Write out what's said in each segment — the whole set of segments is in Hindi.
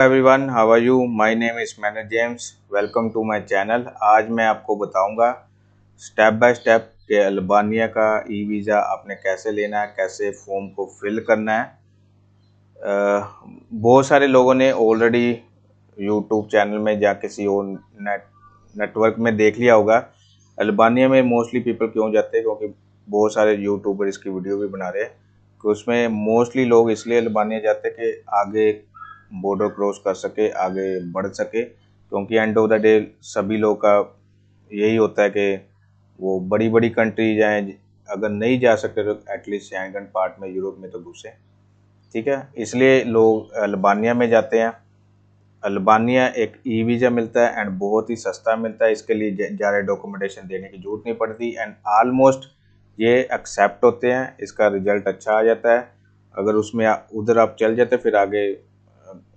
Everyone, how are you? My name is Manor James. Welcome to my channel. आज मैं आपको बताऊंगा स्टेप बाय स्टेप कि अल्बानिया का ई वीज़ा आपने कैसे लेना है, कैसे फॉर्म को फिल करना है। बहुत सारे लोगों ने ऑलरेडी यूट्यूब चैनल में या किसी और नेटवर्क में देख लिया होगा। अल्बानिया में मोस्टली पीपल क्यों जाते हैं, क्योंकि बहुत सारे यूट्यूबर इसकी वीडियो भी बना रहे हैं कि उसमें मोस्टली लोग इसलिए अल्बानिया जाते हैं कि आगे बॉर्डर क्रॉस कर सके, आगे बढ़ सके। क्योंकि एंड ऑफ द डे सभी लोग का यही होता है कि वो बड़ी बड़ी कंट्री जाएं, अगर नहीं जा सकते तो एटलीस्ट शेंगन पार्ट में यूरोप में तो घुसे। ठीक है, इसलिए लोग अल्बानिया में जाते हैं। अल्बानिया एक ई वीज़ा मिलता है एंड बहुत ही सस्ता मिलता है। इसके लिए ज़्यादा डॉक्यूमेंटेशन देने की जरूरत नहीं पड़ती एंड ऑलमोस्ट ये एक्सेप्ट होते हैं। इसका रिजल्ट अच्छा आ जाता है। अगर उसमें उधर आप चल जाते फिर आगे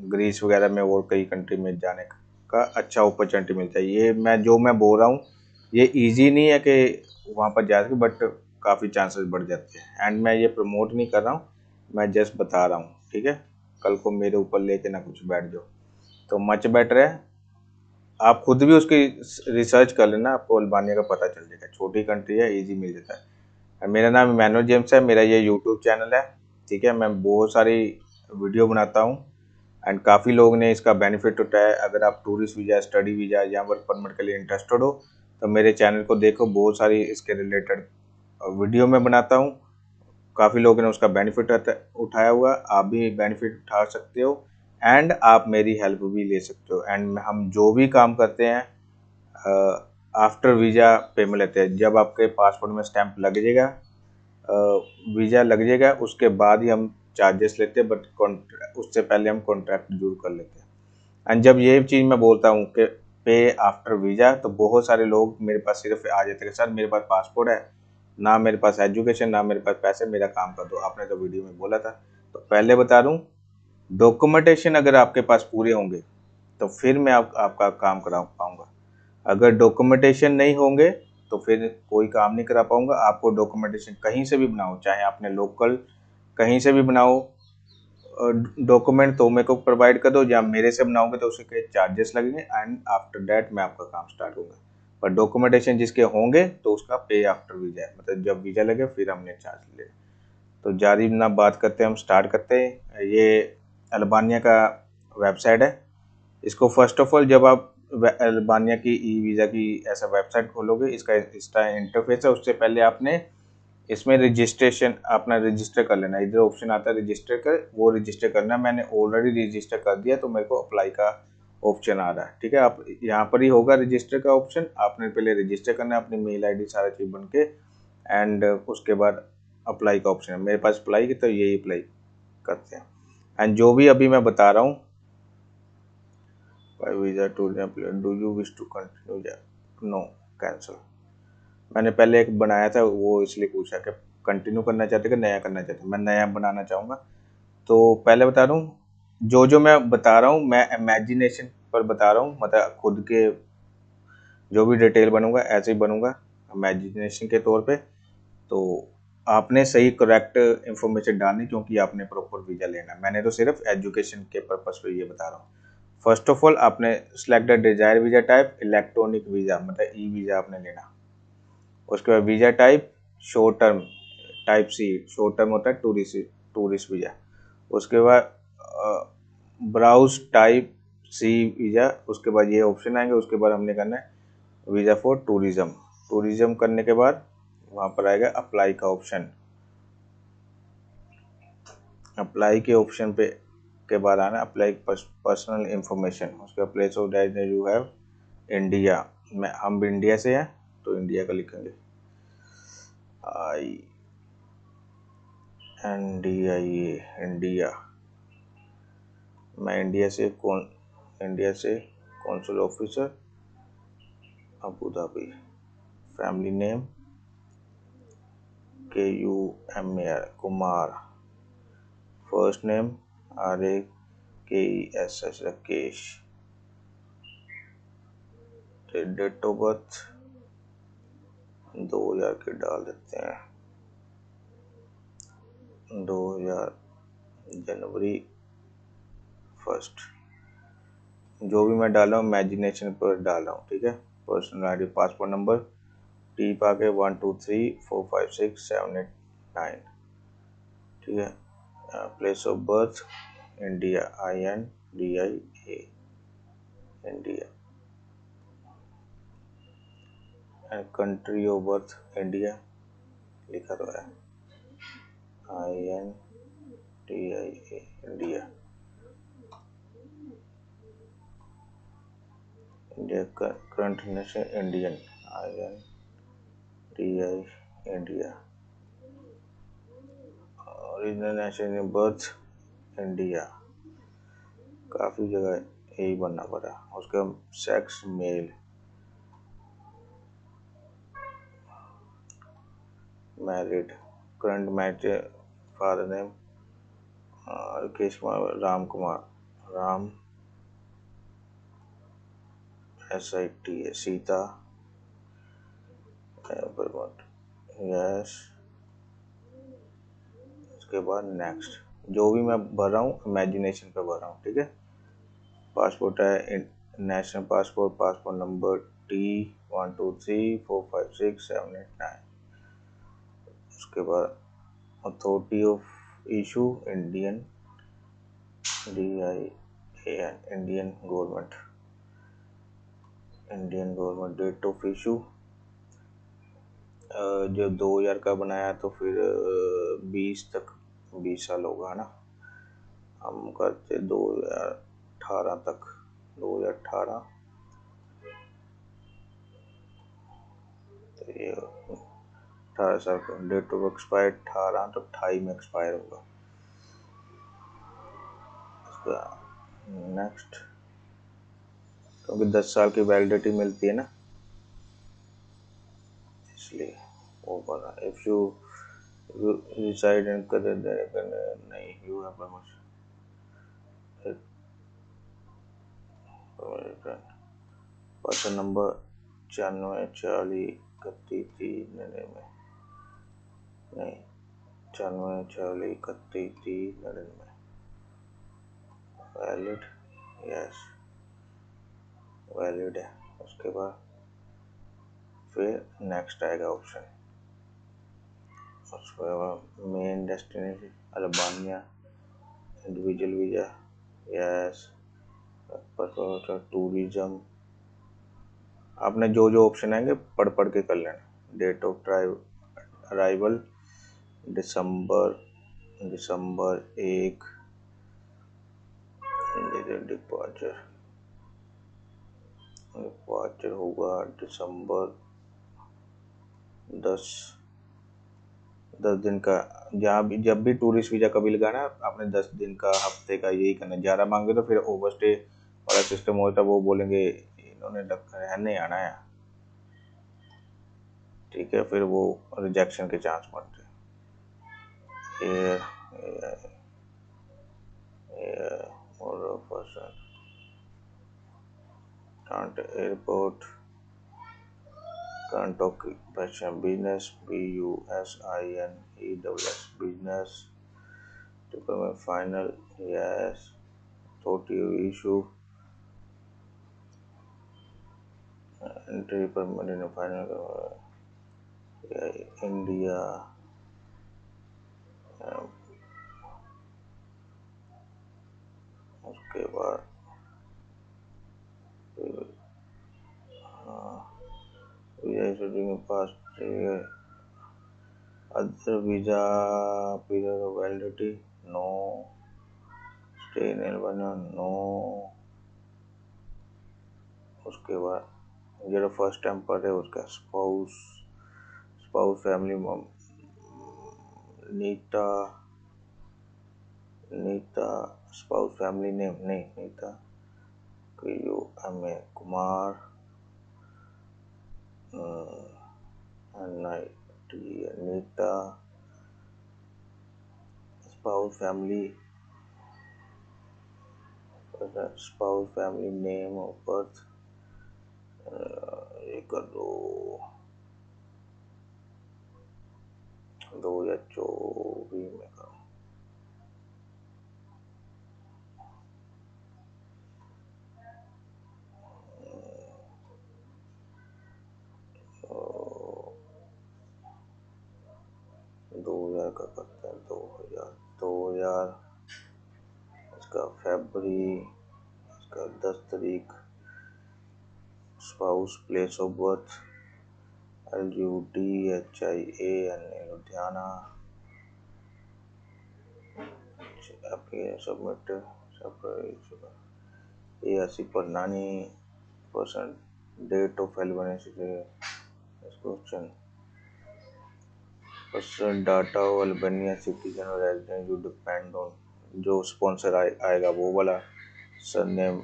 ग्रीस वगैरह में और कई कंट्री में जाने का अच्छा अपॉर्चुनिटी मिलता है। ये मैं बोल रहा हूँ, ये इजी नहीं है कि वहाँ पर जा सके, बट काफ़ी चांसेस बढ़ जाते हैं। एंड मैं ये प्रमोट नहीं कर रहा हूँ, मैं जस्ट बता रहा हूँ। ठीक है, कल को मेरे ऊपर लेके ना कुछ बैठ जाओ। तो मच बेटर है आप खुद भी उसकी रिसर्च कर लेना, आपको अल्बानिया का पता चल जाएगा। छोटी कंट्री है, इजी मिल जाता है। मेरा नाम इमैनुअल जेम्स है, मेरा ये यूट्यूब चैनल है। ठीक है, मैं बहुत सारी वीडियो बनाता हूँ एंड काफ़ी लोग ने इसका बेनिफिट उठाया है। अगर आप टूरिस्ट वीज़ा, स्टडी वीज़ा या वर्क परमिट के लिए इंटरेस्टेड हो तो मेरे चैनल को देखो, बहुत सारी इसके रिलेटेड वीडियो में बनाता हूँ। काफ़ी लोगों ने उसका बेनिफिट उठाया हुआ, आप भी बेनिफिट उठा सकते हो एंड आप मेरी हेल्प भी ले सकते हो। एंड हम जो भी काम करते हैं आफ्टर वीज़ा पेमेंट लेते हैं। जब आपके पासपोर्ट में स्टैंप लग जाएगा, वीज़ा लग जाएगा, उसके बाद ही हम चार्जेस लेते हैं, बट उससे पहले हम कॉन्ट्रैक्ट जरूर कर लेते हैं। एंड जब ये चीज़ मैं बोलता हूँ कि पे आफ्टर वीज़ा, तो बहुत सारे लोग मेरे पास सिर्फ आ जाते हैं, सर मेरे पास पासपोर्ट है, ना मेरे पास एजुकेशन, ना मेरे पास पैसे, मेरा काम कर दो। आपने तो वीडियो में बोला था। तो पहले बता दूँ, डॉक्यूमेंटेशन अगर आपके पास पूरे होंगे तो फिर मैं आपका काम करा पाऊँगा। अगर डॉक्यूमेंटेशन नहीं होंगे तो फिर कोई काम नहीं करा पाऊँगा। आपको डॉक्यूमेंटेशन कहीं से भी बनाओ, चाहे आपने लोकल कहीं से भी बनाओ डॉक्यूमेंट, तो मेरे को प्रोवाइड कर दो, या मेरे से बनाओगे तो उसके चार्जेस लगेंगे एंड आफ्टर दैट मैं आपका काम स्टार्ट होगा। पर डॉक्यूमेंटेशन जिसके होंगे तो उसका पे आफ्टर वीज़ा है, मतलब जब वीज़ा लगे फिर हमने चार्ज ले। तो जारी ना बात करते हैं, हम स्टार्ट करते हैं। ये अल्बानिया का वेबसाइट है। इसको फर्स्ट ऑफ ऑल जब आप अल्बानिया की ई वीज़ा की ऐसा वेबसाइट खोलोगे, इसका इंटरफेस है, उससे पहले आपने इसमें रजिस्ट्रेशन अपना रजिस्टर कर लेना। इधर ऑप्शन आता है रजिस्टर कर, वो रजिस्टर करना। मैंने ऑलरेडी रजिस्टर कर दिया तो मेरे को अप्लाई का ऑप्शन आ रहा है। ठीक है, आप यहाँ पर ही होगा रजिस्टर का ऑप्शन। आपने पहले रजिस्टर करना है, अपनी मेल आईडी सारा चीज़ बन के, एंड उसके बाद अप्लाई का ऑप्शन है। मेरे पास अप्लाई की, तो यही अप्लाई करते हैं। एंड जो भी अभी मैं बता रहा हूँ, visa to do you wish to continue, no, cancel. मैंने पहले एक बनाया था, वो इसलिए पूछा कि कंटिन्यू करना चाहते कि नया करना चाहते। मैं नया बनाना चाहूँगा। तो पहले बता दूँ, जो जो मैं बता रहा हूँ मैं इमेजिनेशन पर बता रहा हूँ, मतलब खुद के जो भी डिटेल बनूंगा ऐसे ही बनूंगा इमेजिनेशन के तौर पे। तो आपने सही करेक्ट इन्फॉर्मेशन डालनी, क्योंकि आपने प्रॉपर वीज़ा लेना। मैंने तो सिर्फ एजुकेशन के पर्पज़ पे ये बता रहा हूँ। फर्स्ट ऑफ ऑल आपने select the desire visa type, electronic visa, मतलब ई वीज़ा आपने लेना। उसके बाद visa type short term, type C, short term होता है टूरिस्ट, टूरिस्ट वीज़ा। उसके बाद ब्राउज टाइप सी वीज़ा। उसके बाद ये ऑप्शन आएंगे। उसके बाद हमने करना है वीज़ा फॉर टूरिज़्म। टूरिज़्म करने के बाद वहाँ पर आएगा अप्लाई का ऑप्शन। अप्लाई के ऑप्शन पे के बाद आना अप्लाई पर्सनल इंफॉर्मेशन। उसके बाद place of residence you have India, मैं हम इंडिया से हैं तो इंडिया का लिखेंगे, I N D I A, India. मैं इंडिया से consul officer Abu Dhabi. Family name KUMAR, Kumar. First name RAKESH, Rakesh. Date of birth 2000 के डाल देते हैं, 2000 जनवरी 1। जो भी मैं डाल रहा हूँ इमेजिनेशन पर डाल रहा हूँ, ठीक है। Personal ID, passport number, T पाके 1 2 3 4 5 6 7 8 9, ठीक है। Place of birth India, INDIA, India. And country of birth India लिखा तो है, INDIA, India. India current nation Indian, INDI, India. Original nation birth India, काफ़ी जगह यही बनना पड़ा। उसका sex mail, married, current match, father name Rakesh Kumar, Ram Kumar, Ram SIT, Sita, yes. उसके बाद नेक्स्ट, जो भी मैं भर रहा हूँ इमेजिनेशन पे भर रहा हूँ, ठीक है। पासपोर्ट है national passport, passport number T1 2 3 4 5 6 7 8 9। उसके बाद authority of issue Indian, DIAN, Indian government, Indian government. Date of issue जो 2000 का बनाया तो फिर 20 तक, 20 साल होगा ना। हम करते 2018 तक, 2018, तो ये 18 साल का। डेट ऑफ एक्सपायर 18, तो 28 में एक्सपायर होगा। उसका नेक्स्ट, क्योंकि 10 साल की वैलिडिटी मिलती है ना, इसलिए वो बना। इफ यू रिसाइड इन कर नहीं, you have permission. Person number 94 40 31 30 99, नहीं 94 40 31 30 99, वैलिड, यस वैलिड है। उसके बाद फिर नेक्स्ट आएगा ऑप्शन। उसके बाद main destination Albania, individual visa, yes. Tourism, आपने जो जो ऑप्शन आएंगे पढ़ पढ़ के कर लेना। Date of arrival December 1, departure होगा दिसंबर 10 दिन का। जहाँ भी जब भी टूरिस्ट वीज़ा कभी लगाना आपने 10 दिन का, हफ्ते का, यही करना। 11 मांगे तो फिर ओवरस्टे वाला सिस्टम होता है, वो बोलेंगे इन्होंने रहने आना है, ठीक है। फिर वो रिजेक्शन के चांस बनते हैं। Airport, current occupation business, BUSINESS, business. Final, yes. Authority issue, entry permanent, final, India. उसके बाद पास other visa, period of validity, no. Stay in Albania, no. उसके बाद जो फर्स्ट टाइम पढ़ रहे उसका spouse family, Nita spouse family name, नहीं Nita, QUMA Kumar, Nita. Spouse family name of birth ये कर दो 2024 में करो। 2000, इसका फरवरी, इसका 10 तारीख, spouse, place of birth LUDHIAN Ludhiana, submit ARC पर नानी पर्सन, डेट ऑफ एल्बनेसिटी, question personal data of Albania citizen और रेजिडेंट यू डिपेंड ऑन, जो स्पॉन्सर आएगा वो वाला, सरनेम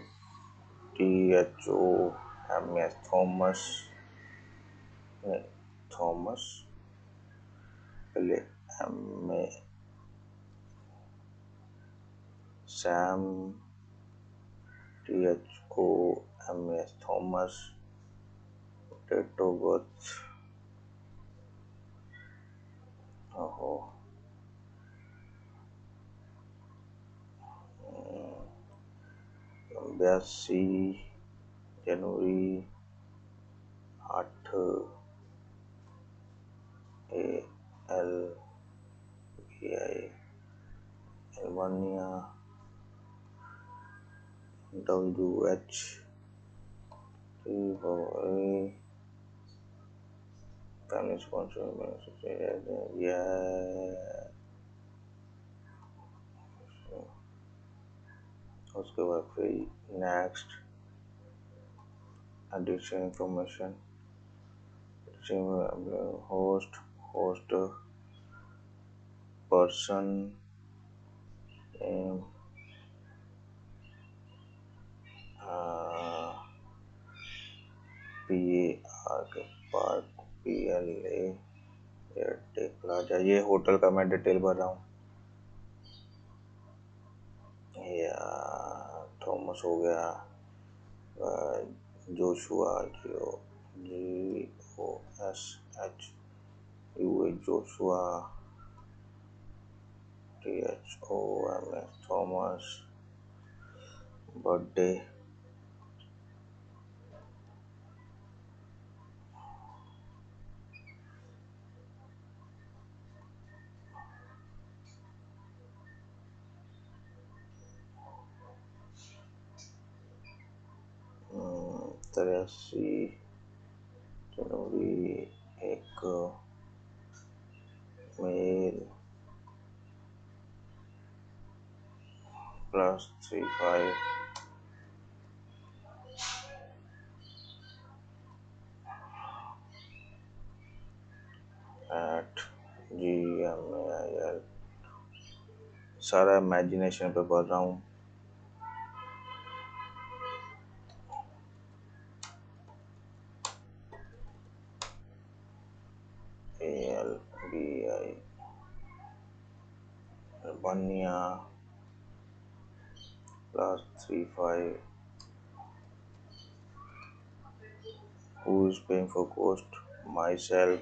THOMAS थॉमस, पहले MA Sam, THOMAS Thomas, date of birth, ओहो 82 जनवरी 8 ALBI Albania WH family sponsor, उसके बाद फिर next edition information, host person, PAR के पार्क, PLA एयरटेल प्लाजा, ये होटल का मैं डिटेल भर रहा हूँ। या थॉमस हो गया, Joshua JOSHUA Joshua, THOMAS Thomas, birthday +83 जनवरी, एक मेल +35 @gmail, सारा इमेजिनेशन पे पढ़ रहा हूँ। ALBI Albania +35 who is paying for cost, myself,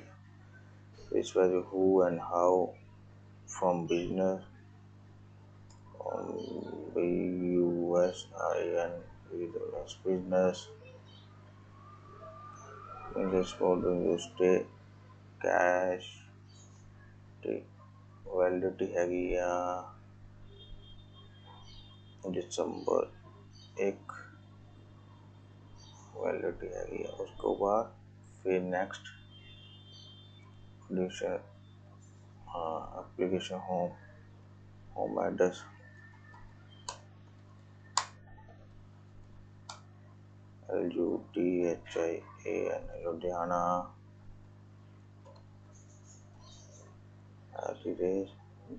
which was who and how, from business, BUSIN business, model you stay, cash, validity हैगी या दिसंबर 1 वैलिडिटी हैगी, उसके बाद फिर next application home address LUDHIAN Ludhiana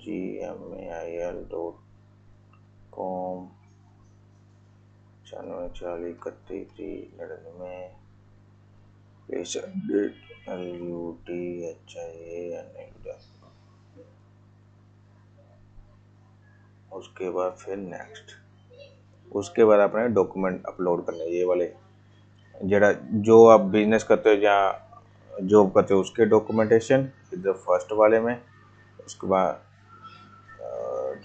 gmail.com 94403199 place update LUDHIAN। उसके बाद फिर नेक्स्ट, उसके बाद अपने डॉक्यूमेंट अपलोड करने, ये वाले जरा जो आप बिजनेस करते हो या जॉब करते हो उसके डॉक्यूमेंटेशन इधर फर्स्ट वाले में, उसके बाद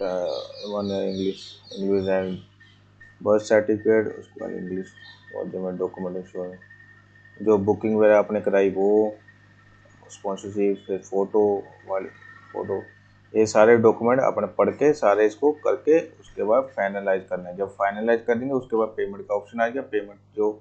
इंग्लिश एंड बर्थ सर्टिफिकेट, उसके बाद इंग्लिश और जो मैं डॉक्यूमेंटेशन जो बुकिंग वगैरह आपने कराई वो, स्पॉन्सरशिप, फिर फ़ोटो वाली फ़ोटो ये सारे डॉक्यूमेंट अपने पढ़ के सारे इसको करके उसके बाद फाइनलाइज करना है। जब फाइनलाइज कर देंगे उसके बाद पेमेंट का ऑप्शन आएगा। पेमेंट जो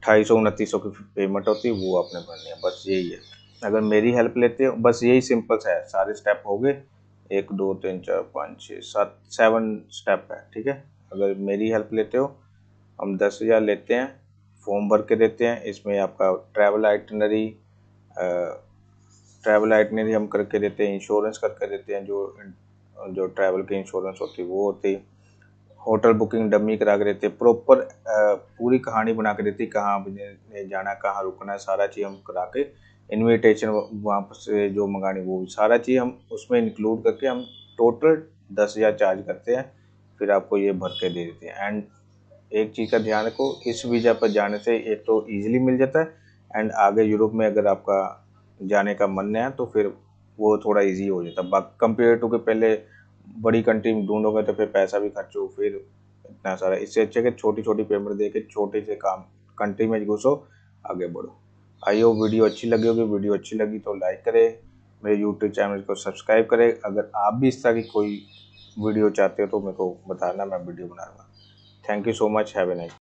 2800-2900 की पेमेंट होती है वो आपने भरनी है, बस यही है। अगर मेरी हेल्प लेते हो बस यही सिंपल सा है, सारे स्टेप हो गए, 1 2 3 4 5 6 7 7 स्टेप है, ठीक है। अगर मेरी हेल्प लेते हो हम 10,000 लेते हैं, फॉर्म भर के देते हैं। इसमें आपका ट्रैवल आइटनरी हम करके देते हैं, इंश्योरेंस करके देते हैं, जो ट्रैवल की इंश्योरेंस होती है वो होती है, होटल बुकिंग डमी करा के देते हैं, प्रॉपर पूरी कहानी बना के देती है, कहाँ आपने जाना, कहाँ रुकना है, सारा चीज़ हम करा के, इनविटेशन वहाँ से जो मंगानी वो भी सारा चीज़ हम उसमें इंक्लूड करके हम टोटल 10,000 चार्ज करते हैं। फिर आपको ये भर के दे देते हैं। एंड एक चीज़ का ध्यान रखो, इस वीज़ा पर जाने से एक तो ईजिली मिल जाता है, एंड आगे यूरोप में अगर आपका जाने का मन है तो फिर वो थोड़ा इजी हो जाता है कंपेयर टू के पहले बड़ी कंट्री में ढूंढोगे तो फिर पैसा भी खर्च हो, फिर इतना सारा। इससे अच्छा कि छोटी छोटी पेमेंट दे के छोटे से काम कंट्री में घुसो, आगे बढ़ो। आई होप वीडियो अच्छी लगी होगी। वीडियो अच्छी लगी तो लाइक करें, मेरे यूट्यूब चैनल को सब्सक्राइब करें। अगर आप भी इस तरह की कोई वीडियो चाहते हो तो मेरे को बताना, मैं वीडियो बनाऊंगा। Thank you so much, have a nice.